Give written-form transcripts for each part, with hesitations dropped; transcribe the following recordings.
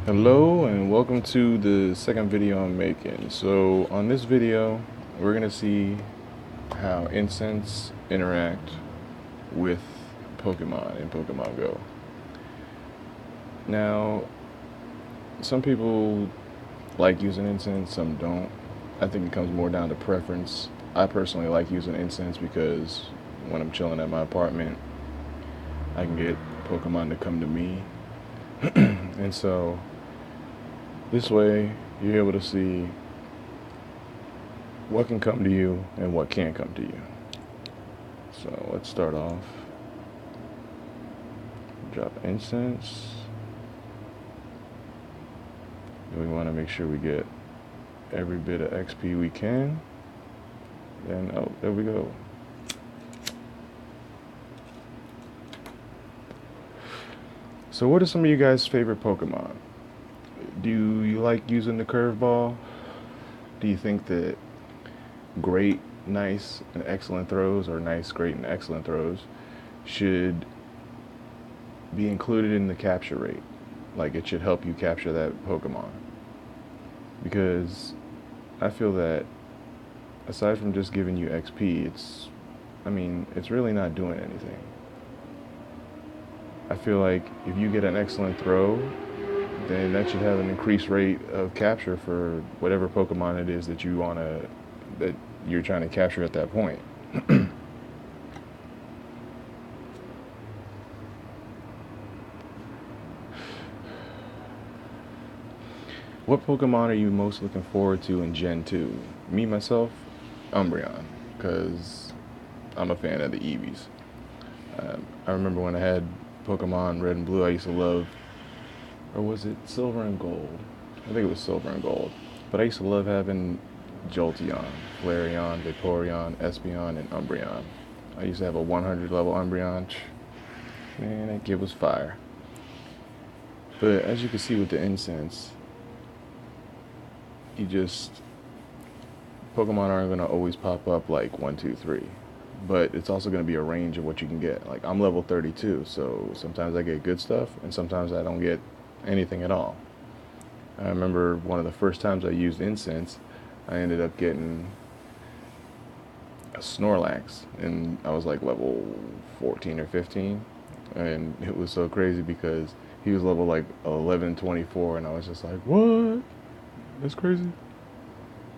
Hello and welcome to the second video I'm making. So on this video we're going to see how Incense interact with Pokemon in Pokemon Go. Now some people like using Incense, some don't. I think it comes more down to preference. I personally like using Incense because when I'm chilling at my apartment I can get Pokemon to come to me. And so this way you're able to see what can come to you and what can't come to you. So let's start off. Drop Incense. We want to make sure we get every bit of XP we can. Then, oh, there we go. So what are some of you guys' favorite Pokemon? Do you like using the curveball? Do you think that great, nice, and excellent throws, or nice, great, and excellent throws should be included in the capture rate? Like it should help you capture that Pokemon? Because I feel that aside from just giving you XP, it's really not doing anything. I feel like if you get an excellent throw, then that should have an increased rate of capture for whatever Pokemon it is that you're trying to capture at that point. What Pokemon are you most looking forward to in Gen 2? Me, myself, Umbreon, because I'm a fan of the Eevees. I remember when I had Pokemon Red and Blue, I used to love, or was it Silver and Gold? I think it was Silver and Gold. But I used to love having Jolteon, Flareon, Vaporeon, Espeon, and Umbreon. I used to have a 100 level Umbreon. Man, that kid was fire. But as you can see with the Incense, Pokemon aren't going to always pop up like 1, 2, 3. But it's also going to be a range of what you can get. Like I'm level 32, so sometimes I get good stuff, and sometimes I don't get anything at all. I remember one of the first times I used Incense, I ended up getting a Snorlax, and I was like level 14 or 15, and it was so crazy because he was level like 11, 24, and I was just like, what? That's crazy.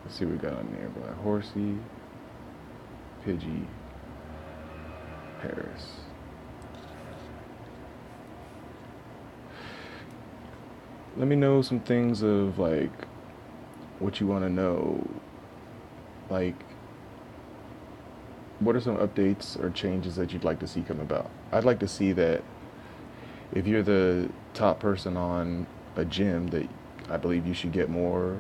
Let's see what we got on there. Black Horsey, Pidgey, Paris. Let me know some things of like what you want to know. Like, what are some updates or changes that you'd like to see come about? I'd like to see that if you're the top person on a gym, that I believe you should get more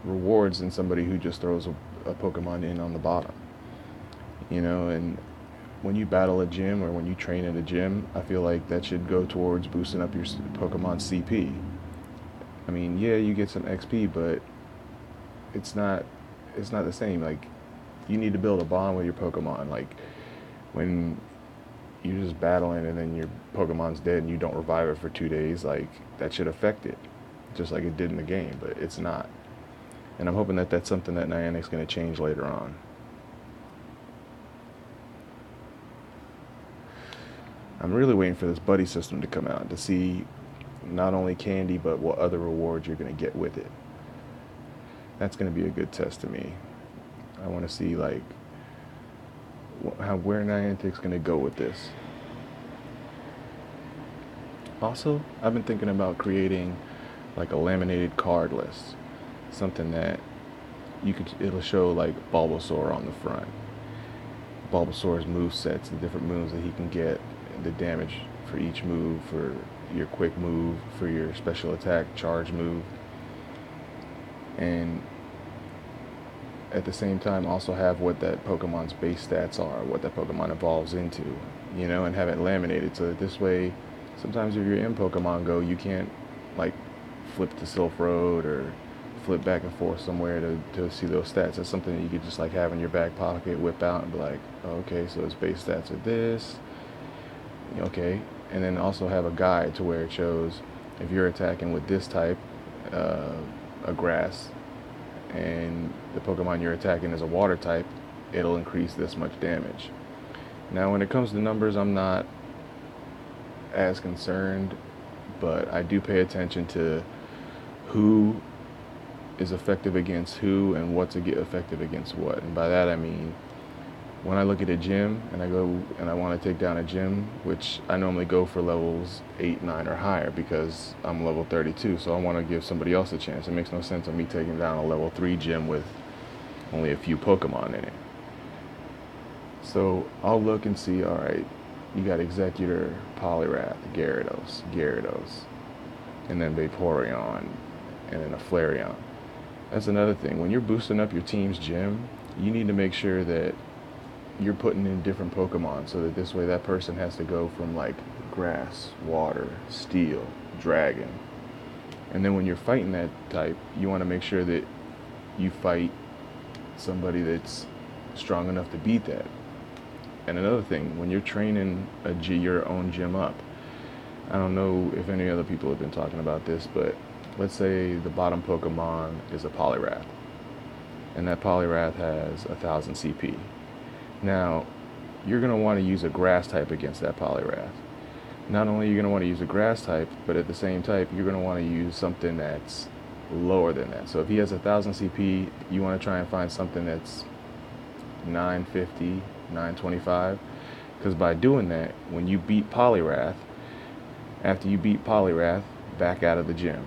rewards than somebody who just throws a Pokemon in on the bottom. And when you battle a gym or when you train at a gym, I feel like that should go towards boosting up your Pokemon CP. I mean, yeah, you get some XP, but it's not the same. Like, you need to build a bond with your Pokemon. Like, when you're just battling and then your Pokemon's dead and you don't revive it for 2 days, like, that should affect it, just like it did in the game, but it's not. And I'm hoping that that's something that Niantic's going to change later on. I'm really waiting for this buddy system to come out to see not only candy, but what other rewards you're going to get with it. That's going to be a good test to me. I want to see like where Niantic's going to go with this. Also, I've been thinking about creating like a laminated card list, something that it'll show like Bulbasaur on the front, Bulbasaur's move sets, the different moves that he can get, the damage for each move, for your quick move, for your special attack, charge move, and at the same time also have what that Pokemon's base stats are, what that Pokemon evolves into, and have it laminated so that this way, sometimes if you're in Pokemon Go, you can't like flip to Silph Road or flip back and forth somewhere to see those stats. That's something that you could just like have in your back pocket, whip out and be like, oh, okay, so his base stats are this, okay, and then also have a guide to where it shows if you're attacking with this type, a grass, and the Pokemon you're attacking is a water type, it'll increase this much damage. Now, when it comes to numbers, I'm not as concerned, but I do pay attention to who is effective against who and what's effective against what. And by that I mean, when I look at a gym and I go and I want to take down a gym, which I normally go for levels 8, 9 or higher because I'm level 32, so I want to give somebody else a chance. It makes no sense of me taking down a level 3 gym with only a few Pokemon in it. So I'll look and see, alright, you got Executor, Poliwrath, Gyarados, and then Vaporeon, and then a Flareon. That's another thing. When you're boosting up your team's gym, you need to make sure that you're putting in different Pokemon so that this way that person has to go from like grass, water, steel, dragon. And then when you're fighting that type, you want to make sure that you fight somebody that's strong enough to beat that. And another thing, when you're training your own gym up, I don't know if any other people have been talking about this, but let's say the bottom Pokemon is a Poliwrath, and that Poliwrath has 1000 CP. Now, you're going to want to use a grass type against that Poliwrath. Not only are you going to want to use a grass type, but at the same type, you're going to want to use something that's lower than that. So if he has 1000 CP, you want to try and find something that's 950, 925, because by doing that, when you beat Poliwrath, after you beat Poliwrath, back out of the gym,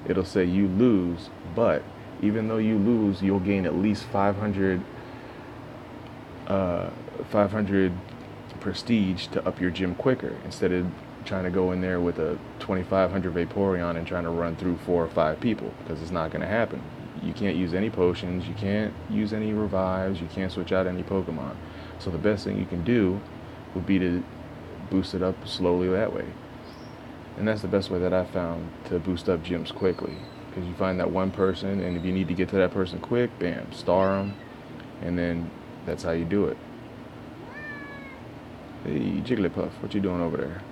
it'll say you lose, but even though you lose, you'll gain at least 500 prestige to up your gym quicker, instead of trying to go in there with a 2500 Vaporeon and trying to run through 4 or 5 people, because it's not going to happen. You can't use any potions, you can't use any revives, you can't switch out any Pokemon. So the best thing you can do would be to boost it up slowly that way. And that's the best way that I found to boost up gyms quickly. Because you find that one person, and if you need to get to that person quick, bam, star them, and then that's how you do it. Hey, Jigglypuff, what you doing over there?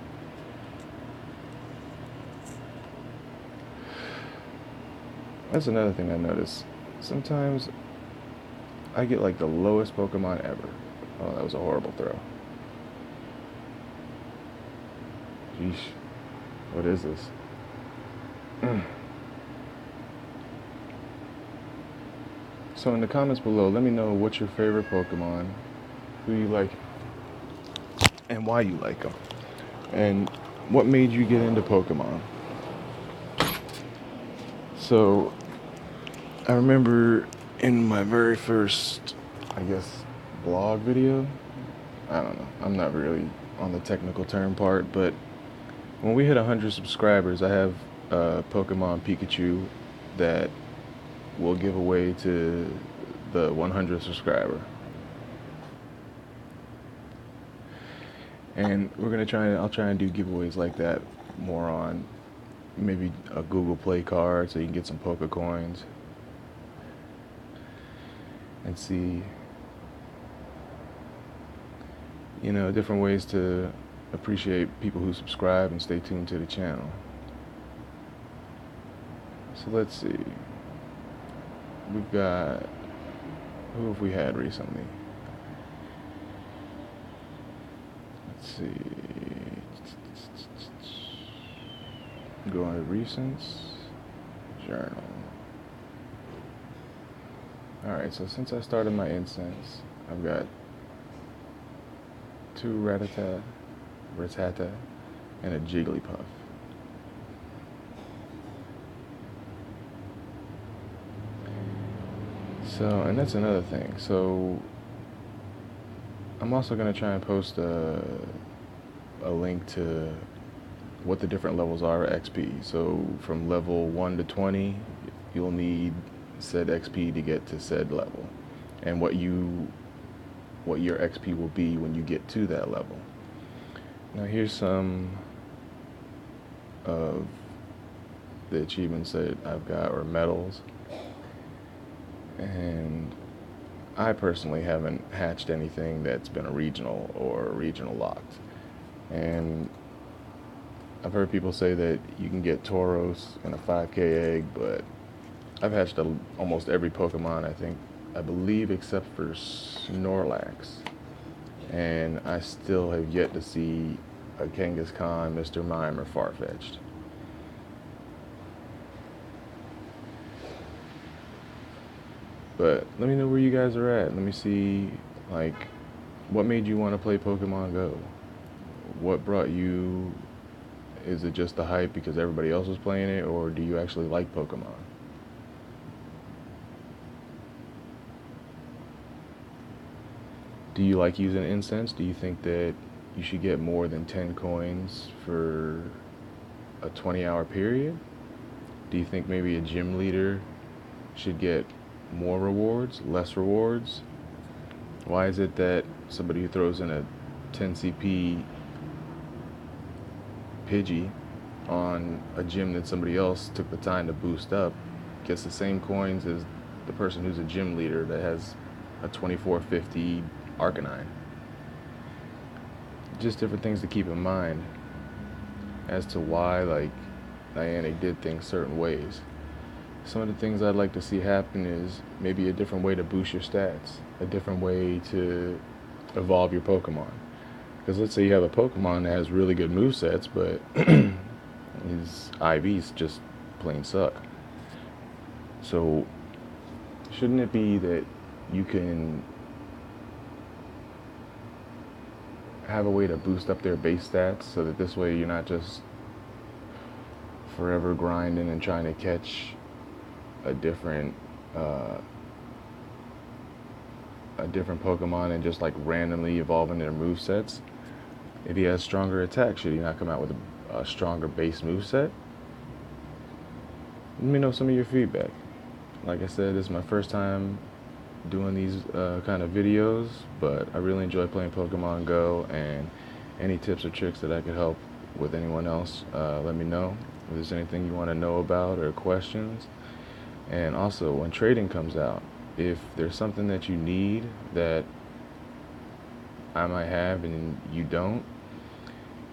That's another thing I noticed. Sometimes I get like the lowest Pokemon ever. Oh, that was a horrible throw. Sheesh. What is this? So in the comments below, let me know what's your favorite Pokemon, who you like, and why you like them, and what made you get into Pokemon. So I remember in my very first, I guess, blog video, I don't know, I'm not really on the technical term part, but when we hit 100 subscribers, I have a Pokemon Pikachu that we'll give away to the 100th subscriber. And I'll try and do giveaways like that more on maybe a Google Play card so you can get some Poke Coins and see, different ways to appreciate people who subscribe and stay tuned to the channel. So let's see. We've got, who have we had recently? Let's see. Go on to recents, journal. Alright, so since I started my Incense, I've got 2 Rattata, and a Jigglypuff. So, and that's another thing. So, I'm also going to try and post a link to what the different levels are of XP. So, from level 1 to 20, you'll need said XP to get to said level, and what your XP will be when you get to that level. Now, here's some of the achievements that I've got, or medals. And I personally haven't hatched anything that's been a regional or regional locked. And I've heard people say that you can get Tauros in a 5K egg, but I've hatched almost every Pokemon, I believe, except for Snorlax. And I still have yet to see a Kangaskhan, Mr. Mime, or Farfetch'd. But let me know where you guys are at. Let me see, like, what made you want to play Pokemon Go? What brought you? Is it just the hype because everybody else was playing it, or do you actually like Pokemon? Do you like using Incense? Do you think that you should get more than 10 coins for a 20-hour period? Do you think maybe a gym leader should get more rewards, less rewards? Why is it that somebody who throws in a 10 CP Pidgey on a gym that somebody else took the time to boost up gets the same coins as the person who's a gym leader that has a 2450 Arcanine? Just different things to keep in mind as to why, like, Niantic did things certain ways. Some of the things I'd like to see happen is maybe a different way to boost your stats, a different way to evolve your Pokemon. Because let's say you have a Pokemon that has really good movesets, but his IVs just plain suck. So shouldn't it be that you can have a way to boost up their base stats so that this way you're not just forever grinding and trying to catch a different Pokemon and just like randomly evolving their movesets? If he has stronger attack, should he not come out with a stronger base moveset? Let me know some of your feedback. Like I said, this is my first time doing these kind of videos, but I really enjoy playing Pokemon Go, and any tips or tricks that I could help with anyone else, let me know. If there's anything you want to know about or questions. And also, when trading comes out, if there's something that you need that I might have and you don't,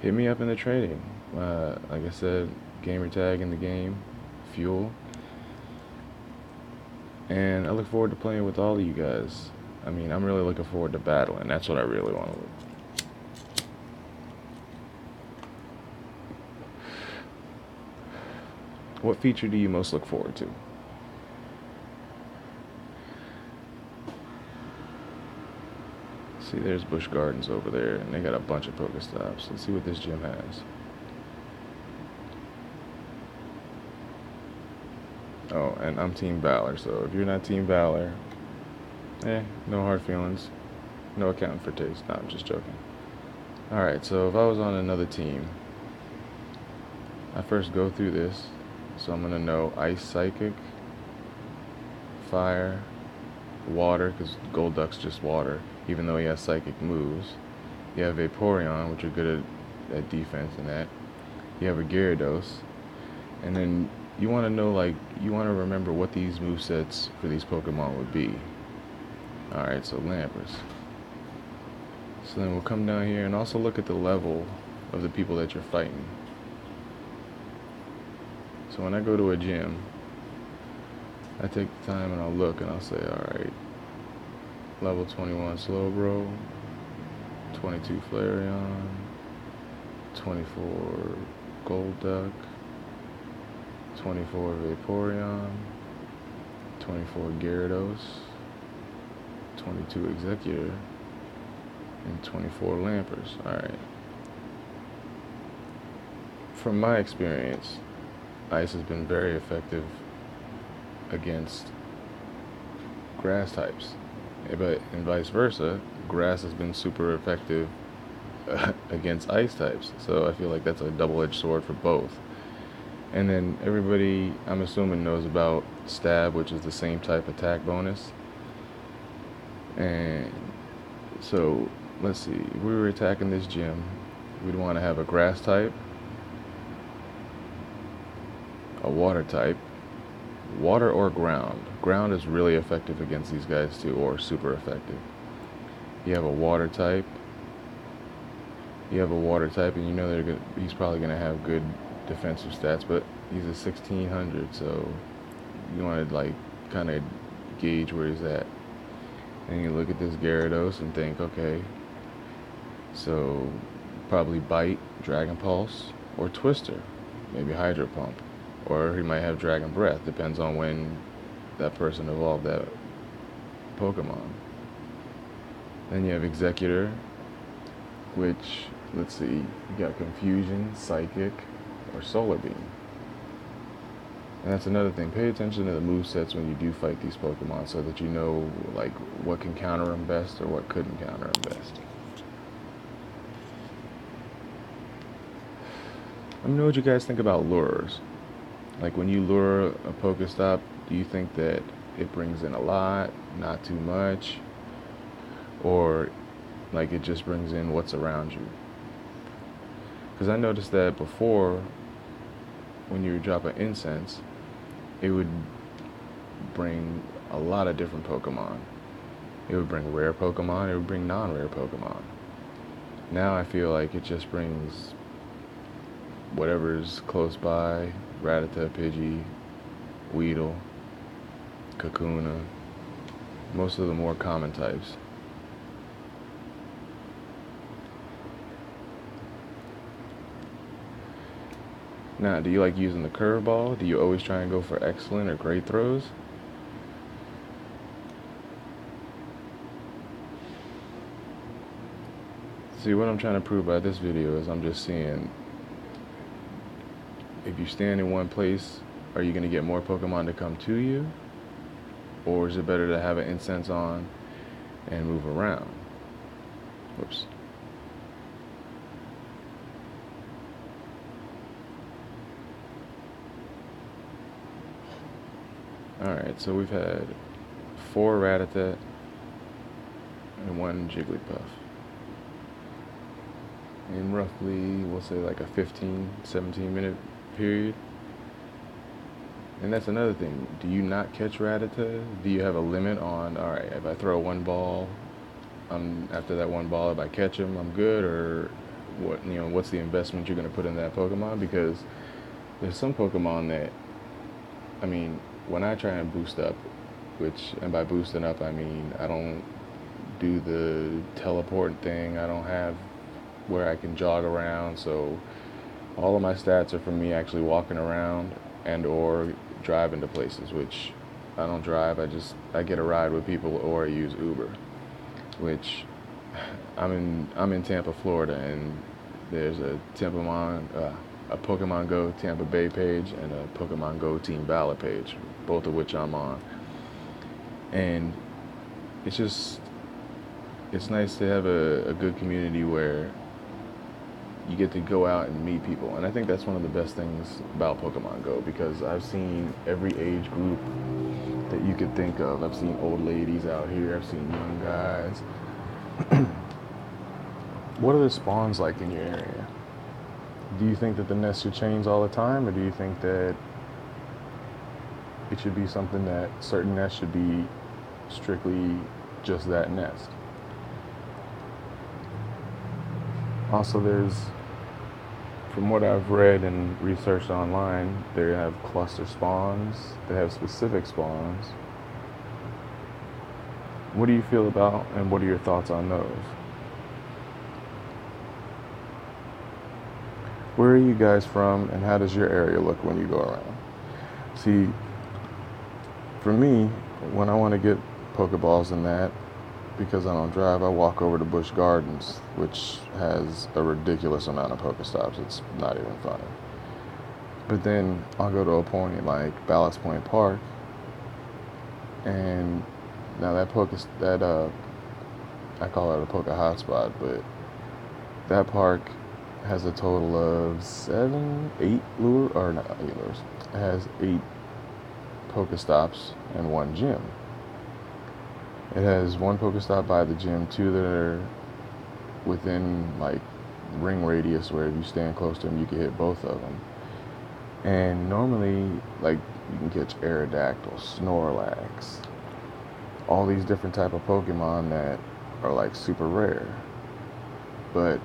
hit me up in the trading. Like I said, gamer tag in the game, fuel. And I look forward to playing with all of you guys. I mean, I'm really looking forward to battling. That's what I really want to do. What feature do you most look forward to? See, there's Busch Gardens over there, and they got a bunch of Pokestops. Let's see what this gym has. Oh, and I'm Team Valor, so if you're not Team Valor, no hard feelings. No accounting for taste. No, I'm just joking. Alright, so if I was on another team, I first go through this, so I'm going to know Ice Psychic, Fire, Water, because Golduck's just water, even though he has psychic moves. You have Vaporeon, which are good at defense and that. You have a Gyarados, and then you want to know, like, you want to remember what these movesets for these Pokemon would be. Alright, so Lampers. So then we'll come down here and also look at the level of the people that you're fighting. So when I go to a gym, I take the time and I'll look and I'll say, alright, level 21 Slowbro, 22 Flareon, 24 Golduck, 24 Vaporeon, 24 Gyarados, 22 Executor, and 24 Lampers. Alright. From my experience, Ice has been very effective against grass types, but and vice versa, grass has been super effective against ice types. So I feel like that's a double-edged sword for both. And then everybody, I'm assuming, knows about Stab, which is the same type attack bonus. And so let's see, if we were attacking this gym, we'd want to have a grass type, a water type, water or ground. Ground is really effective against these guys too, or super effective. You have a water type, you have a water type, and you know he's probably gonna have good defensive stats, but he's a 1600, so you want to like kind of gauge where he's at. And you look at this Gyarados and think, okay, so probably Bite, Dragon Pulse, or Twister, maybe Hydro Pump, or he might have Dragon Breath. Depends on when that person evolved that Pokemon. Then you have Executor, which, let's see, you got Confusion, Psychic, or Solar Beam. And that's another thing. Pay attention to the movesets when you do fight these Pokemon so that you know like what can counter them best or what couldn't counter them best. Let me know what you guys think about lures. Like when you lure a Pokestop, do you think that it brings in a lot, not too much, or like it just brings in what's around you? Because I noticed that before, when you drop an Incense, it would bring a lot of different Pokemon. It would bring rare Pokemon, it would bring non-rare Pokemon. Now I feel like it just brings whatever's close by, Rattata, Pidgey, Weedle, Kakuna, most of the more common types. Now, do you like using the curveball? Do you always try and go for excellent or great throws? See, what I'm trying to prove by this video is I'm just seeing if you stand in one place, are you going to get more Pokemon to come to you? Or is it better to have an Incense on and move around? Whoops. Alright, so we've had 4 Rattata and 1 Jigglypuff. In roughly, we'll say like a 15, 17 minute period. And that's another thing. Do you not catch Rattata? Do you have a limit on, alright, if I throw one ball, after that one ball, if I catch him, I'm good? Or what? What's the investment you're going to put in that Pokemon? Because there's some Pokemon that, I mean, when I try and boost up, and by boosting up, I mean I don't do the teleport thing. I don't have where I can jog around. So all of my stats are from me actually walking around and or driving to places, which I don't drive. I get a ride with people or I use Uber, which I'm in Tampa, Florida, and there's a Pokemon GO Tampa Bay page and a Pokemon GO Team Valor page, both of which I'm on. And it's nice to have a good community where you get to go out and meet people. And I think that's one of the best things about Pokemon GO, because I've seen every age group that you could think of. I've seen old ladies out here, I've seen young guys. What are the spawns like in your area? Do you think that the nest should change all the time, or do you think that it should be something that certain nests should be strictly just that nest? Also, from what I've read and researched online, they have cluster spawns, they have specific spawns. What do you feel about, and what are your thoughts on those? Where are you guys from, and how does your area look when you go around? See, for me, when I want to get Pokeballs and that, because I don't drive, I walk over to Busch Gardens, which has a ridiculous amount of Pokestops. It's not even funny. But then I'll go to a point like Ballast Point Park, and now I call it a Poke hotspot, but that park has a total of 8 lures. It has 8 Pokestops and 1 gym. It has 1 Pokestop by the gym, 2 that are within like ring radius where if you stand close to them, you can hit both of them. And normally, like, you can catch Aerodactyl, Snorlax, all these different type of Pokemon that are like super rare. But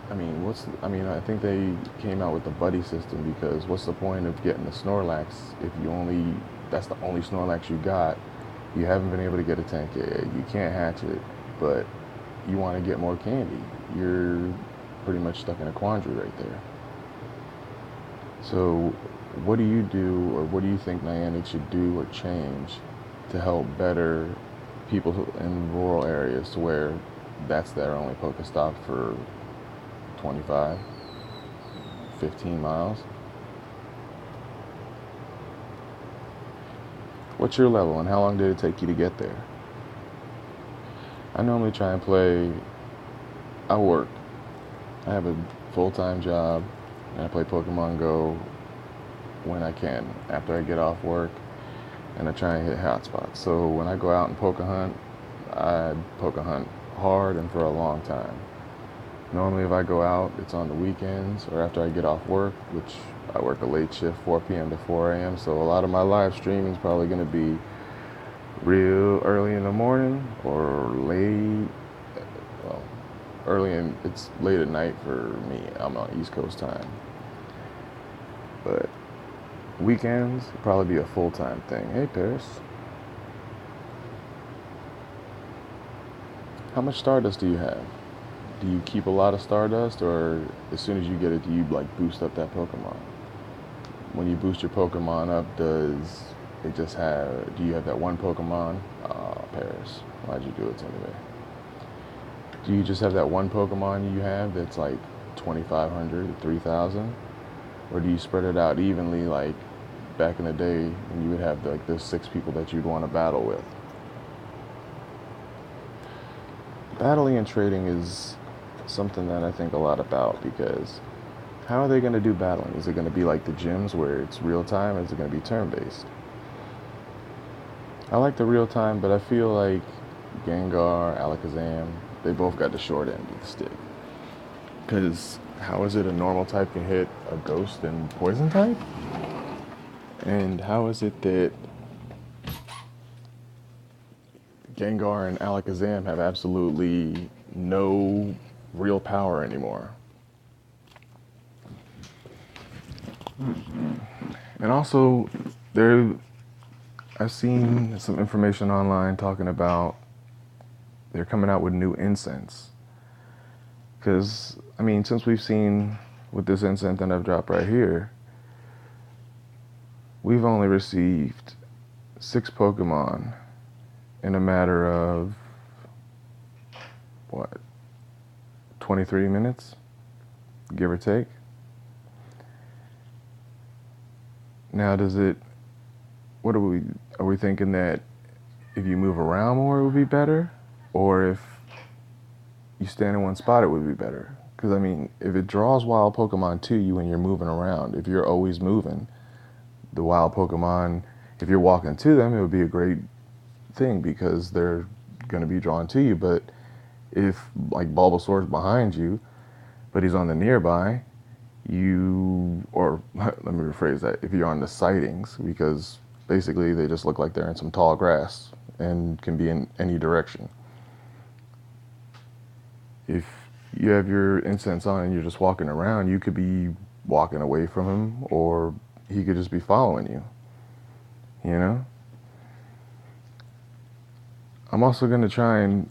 I mean, I think they came out with the buddy system because what's the point of getting a Snorlax if that's the only Snorlax you got? You haven't been able to get a 10K, you can't hatch it, but you want to get more candy. You're pretty much stuck in a quandary right there. So, what do you do, or what do you think Niantic should do or change to help better people in rural areas to where that's their only Pokestop for 25, 15 miles? What's your level and how long did it take you to get there? I normally try and play, I work. I have a full-time job and I play Pokemon GO when I can after I get off work, and I try and hit hotspots. So when I go out and poke a hunt, I poke a hunt hard and for a long time. Normally if I go out, it's on the weekends or after I get off work, which I work a late shift, 4 p.m. to 4 a.m. So a lot of my live streaming is probably going to be real early in the morning or late, well, it's late at night for me. I'm on East Coast time. But weekends will probably be a full-time thing. Hey, Paris. How much Stardust do you have? Do you keep a lot of Stardust, or as soon as you get it, do you like boost up that Pokemon? When you boost your Pokemon up, do you have that one Pokemon? Paris, why'd you do it to me there? Do you just have that one Pokemon you have that's like 2,500, 3,000? Or do you spread it out evenly like back in the day when you would have like those 6 people that you'd want to battle with? Battling and trading is something that I think a lot about because how are they going to do battling? Is it going to be like the gyms where it's real time, or is it going to be turn based? I like the real time, but I feel like Gengar, Alakazam, they both got the short end of the stick. Because how is it a normal type can hit a ghost and poison type? And how is it that Gengar and Alakazam have absolutely no real power anymore? And also, I've seen some information online talking about they're coming out with new Incense. Because, I mean, since we've seen with this Incense that I've dropped right here, we've only received 6 Pokemon in a matter of, 23 minutes, give or take. Now, are we thinking that if you move around more it would be better? Or if you stand in one spot it would be better? Because, I mean, if it draws wild Pokemon to you and you're moving around, if you're always moving, the wild Pokemon, if you're walking to them, it would be a great thing because they're going to be drawn to you. But if, like, Bulbasaur's behind you, but he's on the nearby, or let me rephrase that, if you're on the sightings, because basically they just look like they're in some tall grass and can be in any direction. If you have your Incense on and you're just walking around, you could be walking away from him, or he could just be following you, you know? I'm also going to try and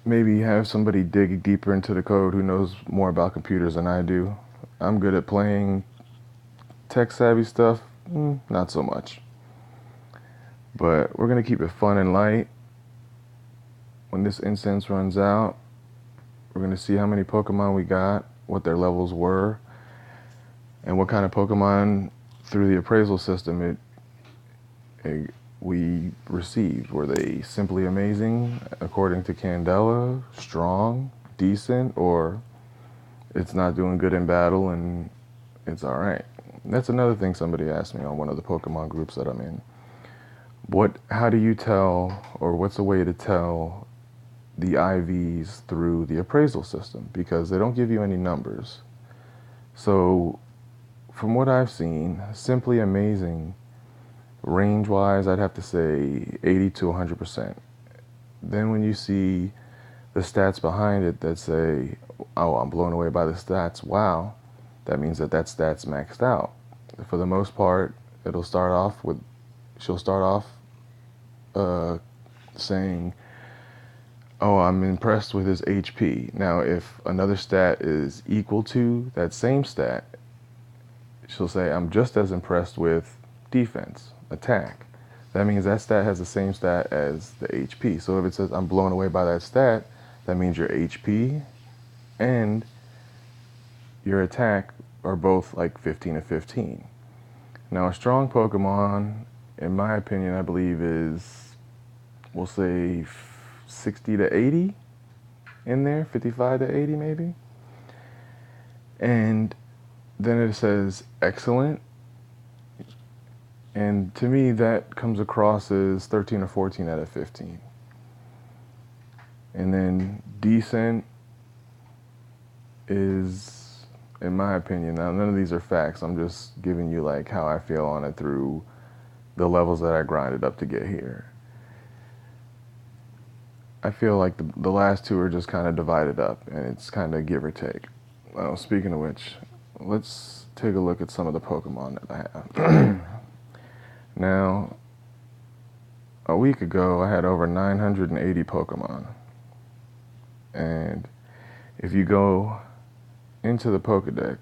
maybe have somebody dig deeper into the code who knows more about computers than I do. I'm good at playing tech-savvy stuff, not so much. But we're going to keep it fun and light. When this Incense runs out, we're going to see how many Pokemon we got, what their levels were, and what kind of Pokemon through the appraisal system we received. Were they simply amazing, according to Candela, strong, decent, or it's not doing good in battle and it's all right? That's another thing somebody asked me on one of the Pokemon groups that I'm in. How do you tell, or what's a way to tell the IVs through the appraisal system? Because they don't give you any numbers. So from what I've seen, simply amazing, range-wise, I'd have to say 80 to 100%. Then when you see the stats behind it that say, oh, I'm blown away by the stats, wow, that means that that stat's maxed out. For the most part, she'll start off saying, oh, I'm impressed with his HP. Now, if another stat is equal to that same stat, she'll say, I'm just as impressed with defense, attack. That means that stat has the same stat as the HP. So if it says I'm blown away by that stat, that means your HP and your attack are both like 15 to 15. Now, a strong Pokemon, in my opinion, I believe is, we'll say 60 to 80 in there, 55 to 80 maybe. And then it says excellent. And to me, that comes across as 13 or 14 out of 15. And then decent is, in my opinion, now none of these are facts, I'm just giving you like how I feel on it through the levels that I grinded up to get here. I feel like the last two are just kind of divided up, and it's kind of give or take. Well, speaking of which, let's take a look at some of the Pokemon that I have. Now, a week ago, I had over 980 Pokemon. And if you go into the Pokedex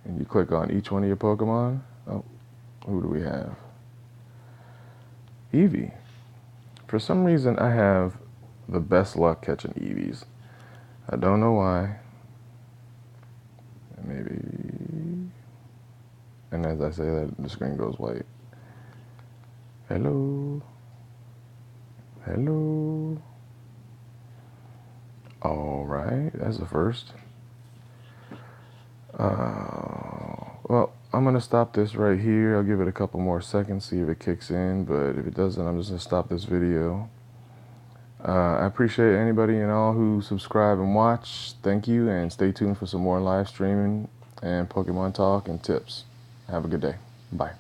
and you click on each one of your Pokemon, oh, who do we have? Eevee. For some reason, I have the best luck catching Eevees. I don't know why. Maybe. And as I say that, the screen goes white. Hello. Hello. All right, that's the first. Well, I'm gonna stop this right here. I'll give it a couple more seconds, see if it kicks in, but if it doesn't, I'm just gonna stop this video. I appreciate anybody and all who subscribe and watch. Thank you, and stay tuned for some more live streaming and Pokemon talk and tips. Have a good day. Bye.